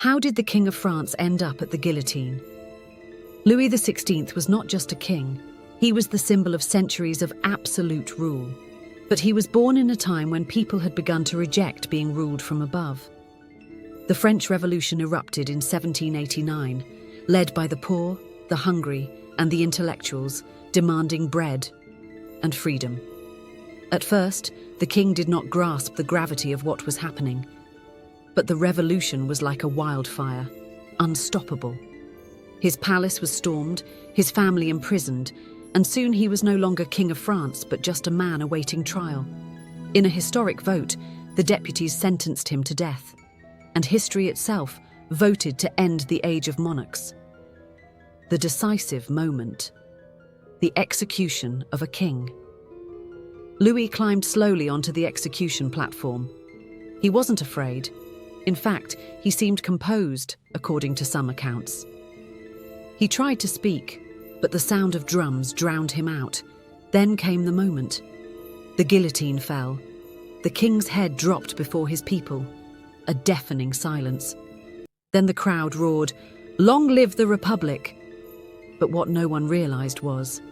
How did the King of France end up at the guillotine? Louis XVI was not just a king, he was the symbol of centuries of absolute rule. But he was born in a time when people had begun to reject being ruled from above. The French Revolution erupted in 1789, led by the poor, the hungry, and the intellectuals, demanding bread and freedom. At first, the king did not grasp the gravity of what was happening. But the revolution was like a wildfire, unstoppable. His palace was stormed, his family imprisoned, and soon he was no longer King of France, but just a man awaiting trial. In a historic vote, the deputies sentenced him to death, and history itself voted to end the age of monarchs. The decisive moment. The execution of a king. Louis climbed slowly onto the execution platform. He wasn't afraid. In fact, he seemed composed, according to some accounts. He tried to speak, but the sound of drums drowned him out. Then came the moment. The guillotine fell. The king's head dropped before his people. A deafening silence. Then the crowd roared, "Long live the Republic!" But what no one realized was,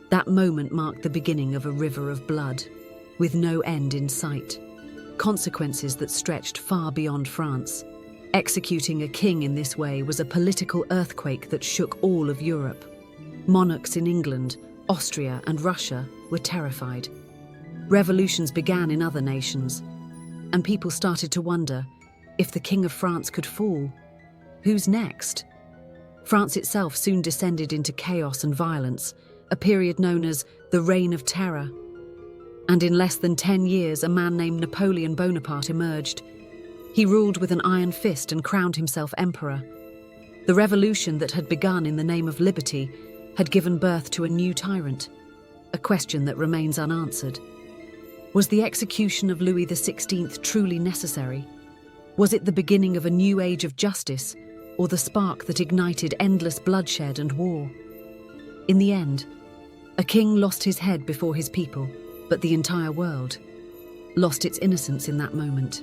that moment marked the beginning of a river of blood, with no end in sight. Consequences that stretched far beyond France. Executing a king in this way was a political earthquake that shook all of Europe. Monarchs in England, Austria, and Russia were terrified. Revolutions began in other nations, and people started to wonder, if the King of France could fall, who's next? France itself soon descended into chaos and violence, a period known as the Reign of Terror. And in less than 10 years, a man named Napoleon Bonaparte emerged. He ruled with an iron fist and crowned himself emperor. The revolution that had begun in the name of liberty had given birth to a new tyrant, a question that remains unanswered. Was the execution of Louis XVI truly necessary? Was it the beginning of a new age of justice, or the spark that ignited endless bloodshed and war? In the end, a king lost his head before his people, but the entire world lost its innocence in that moment.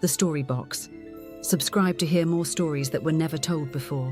The Story Box. Subscribe to hear more stories that were never told before.